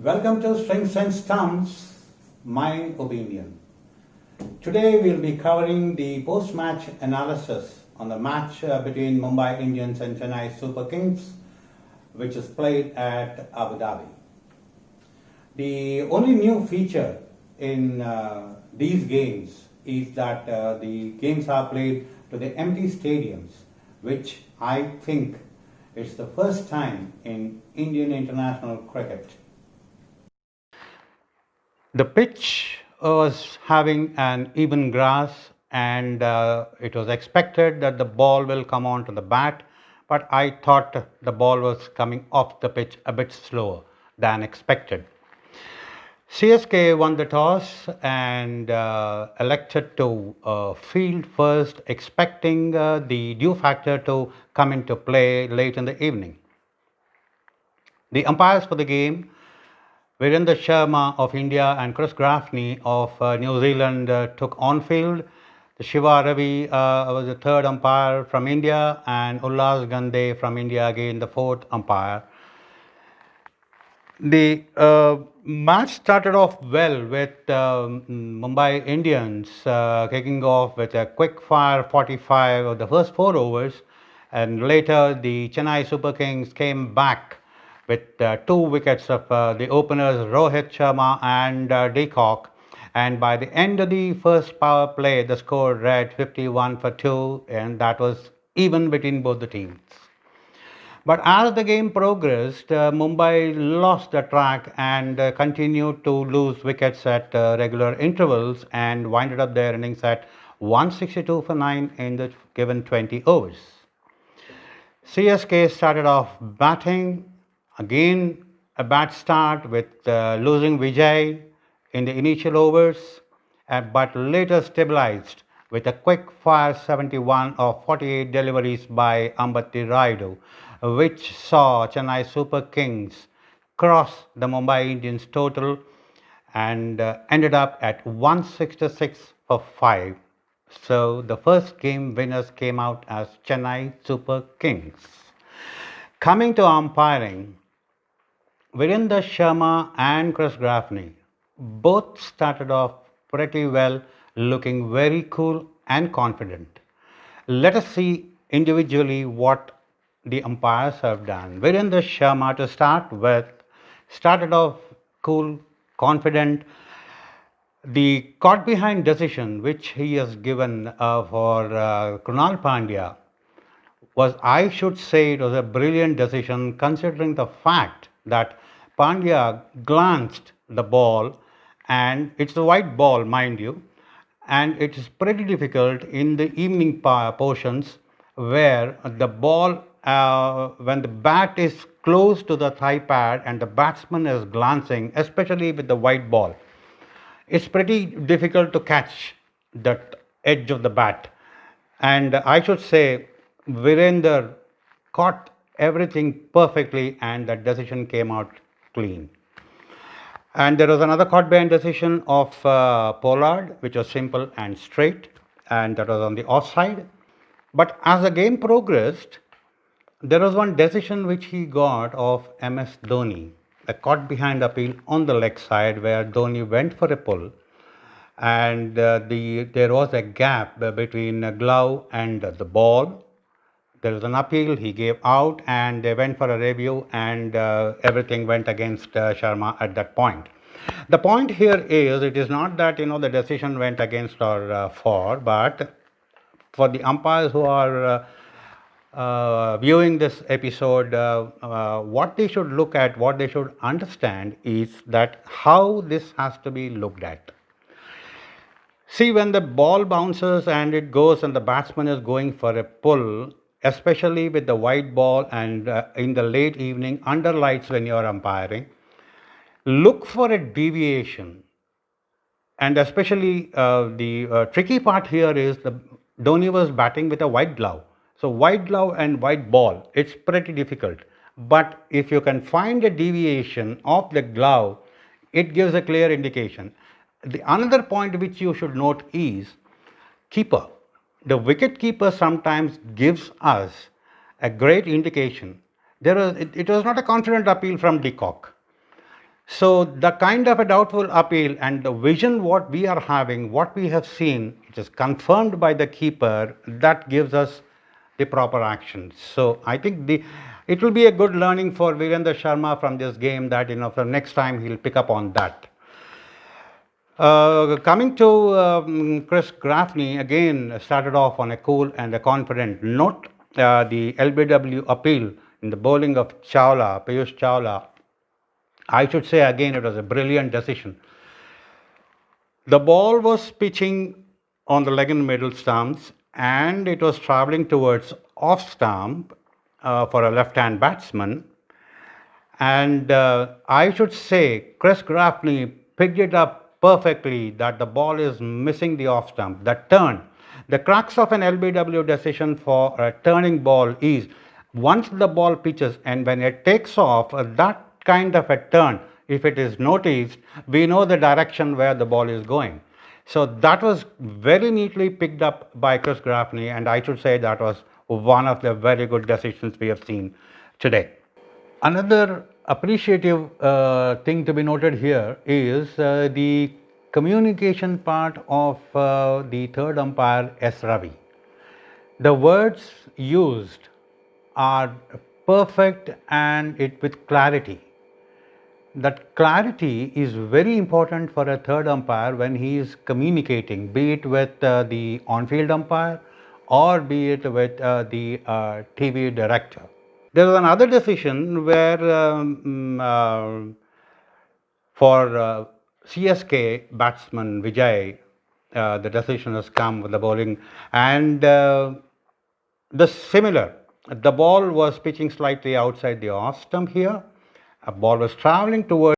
Welcome to Strings and Stumps, my opinion. Today we'll be covering the post-match analysis on the match between Mumbai Indians and Chennai Super Kings, which is played at Abu Dhabi. The only new feature in these games is that the games are played to the empty stadiums, which I think is the first time in Indian international cricket. The pitch was having an even grass, and it was expected that the ball will come onto the bat, but I thought the ball was coming off the pitch a bit slower than expected. CSK won the toss and elected to field first, expecting the dew factor to come into play late in the evening. The umpires for the game, Virendra Sharma of India and Chris Gaffney of New Zealand, took on field. The Shiva Ravi was the third umpire from India, and Ullas Gande from India again the fourth umpire. The match started off well with Mumbai Indians kicking off with a quick fire 45 of the first 4 overs, and later the Chennai Super Kings came back with 2 wickets of the openers Rohit Sharma and De Kock, and by the end of the first power play the score read 51 for 2, and that was even between both the teams. But as the game progressed, Mumbai lost the track and continued to lose wickets at regular intervals and winded up their innings at 162 for 9 in the given 20 overs. CSK started off batting, again a bad start with losing Vijay in the initial overs, but later stabilized with a quick fire 71 of 48 deliveries by Ambati Rayudu, which saw Chennai Super Kings cross the Mumbai Indians total and ended up at 166 for 5. So the first game winners came out as Chennai Super Kings. Coming to umpiring, Virendra Sharma and Chris Gaffney both started off pretty well, looking very cool and confident. Let us see individually what the umpires have done. Virendra Sharma, to start with, started off cool, confident. The caught behind decision which he has given for Krunal Pandya was, I should say, it was a brilliant decision considering the fact that Pandya glanced the ball, and it's a white ball, mind you, and it is pretty difficult in the evening portions where the ball, when the bat is close to the thigh pad and the batsman is glancing, especially with the white ball, it's pretty difficult to catch that edge of the bat. And I should say, Virender caught everything perfectly, and that decision came out clean. And there was another caught behind decision of Pollard, which was simple and straight, and that was on the offside. But as the game progressed, there was one decision which he got of MS Dhoni, a caught behind appeal on the leg side where Dhoni went for a pull, and there was a gap between a glove and the ball. There was an appeal, he gave out, and they went for a review, and everything went against Sharma at that point. The point here is, it is not that the decision went against or for, but for the umpires who are viewing this episode, what they should look at, what they should understand is that how this has to be looked at. See, when the ball bounces and it goes and the batsman is going for a pull, especially with the white ball and in the late evening under lights when you are umpiring, look for a deviation. And especially the tricky part here is the Dhoni was batting with a white glove. So white glove and white ball, it's pretty difficult. But if you can find a deviation of the glove, it gives a clear indication. The another point which you should note is keeper. The wicket keeper sometimes gives us a great indication. It was not a confident appeal from De Kock. So the kind of a doubtful appeal and the vision what we are having, what we have seen, it is confirmed by the keeper, that gives us the proper action. So I think it will be a good learning for Virendra Sharma from this game, that for next time he'll pick up on that. Coming to Chris Grafney, again started off on a cool and a confident note. The LBW appeal in the bowling of Piyush Chawla, I should say again it was a brilliant decision. The ball was pitching on the leg and middle stumps, and it was traveling towards off stump for a left-hand batsman. And I should say Chris Grafney picked it up perfectly, that the ball is missing the off stump. That turn. The crux of an LBW decision for a turning ball is once the ball pitches and when it takes off, that kind of a turn, if it is noticed, we know the direction where the ball is going. So that was very neatly picked up by Chris Grafney, and I should say that was one of the very good decisions we have seen today. Another appreciative thing to be noted here is the communication part of the third umpire, S. Ravi. The words used are perfect and it with clarity. That clarity is very important for a third umpire when he is communicating, be it with the on-field umpire or be it with the TV director. There was another decision where for CSK batsman Vijay, the decision has come with the bowling, and the similar. The ball was pitching slightly outside the off stump here. A ball was traveling towards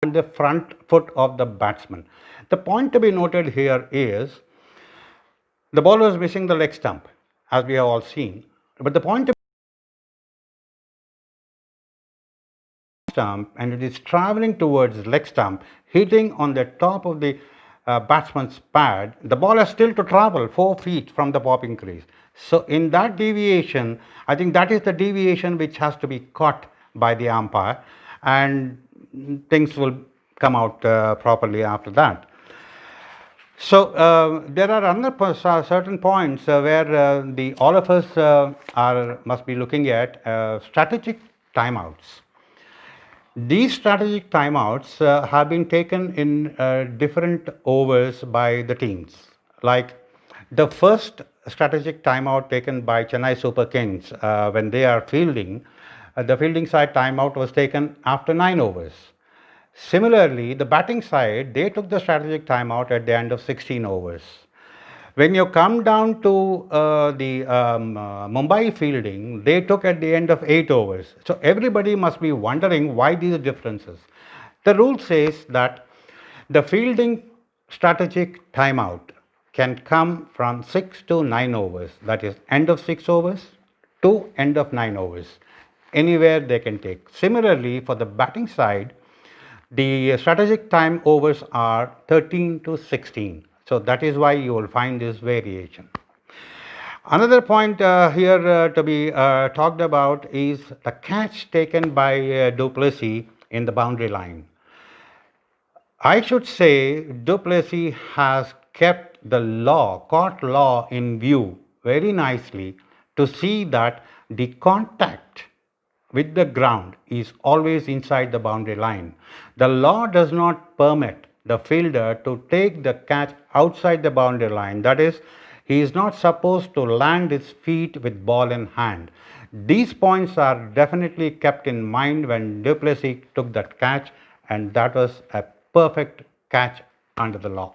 the front foot of the batsman. The point to be noted here is the ball was missing the leg stump, as we have all seen. But the point stump, and it is traveling towards leg stump, hitting on the top of the batsman's pad. The ball has still to travel 4 feet from the popping crease. So in that deviation, I think that is the deviation which has to be caught by the umpire, and things will come out properly after that. So there are certain points where all of us must be looking at strategic timeouts. These strategic timeouts have been taken in different overs by the teams. Like the first strategic timeout taken by Chennai Super Kings when they are fielding, the fielding side timeout was taken after 9 overs. Similarly, the batting side, they took the strategic timeout at the end of 16 overs. When you come down to the Mumbai fielding, they took at the end of 8 overs. So everybody must be wondering why these differences. The rule says that the fielding strategic timeout can come from 6 to 9 overs. That is end of 6 overs to end of 9 overs. Anywhere they can take. Similarly, for the batting side, the strategic time overs are 13 to 16. So that is why you will find this variation. Another point here to be talked about is the catch taken by du Plessis in the boundary line. I should say du Plessis has kept the court law in view very nicely to see that the contact with the ground is always inside the boundary line. The law does not permit the fielder to take the catch outside the boundary line. That is, he is not supposed to land his feet with ball in hand. These points are definitely kept in mind when du Plessis took that catch, and that was a perfect catch under the law.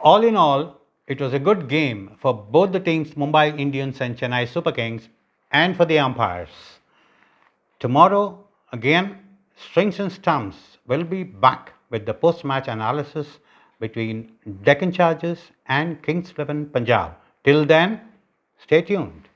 All in all, it was a good game for both the teams, Mumbai Indians and Chennai Super Kings, and for the umpires. Tomorrow, again, Strings and Stumps will be back with the post-match analysis between Deccan Chargers and Kings XI Punjab. Till then, stay tuned.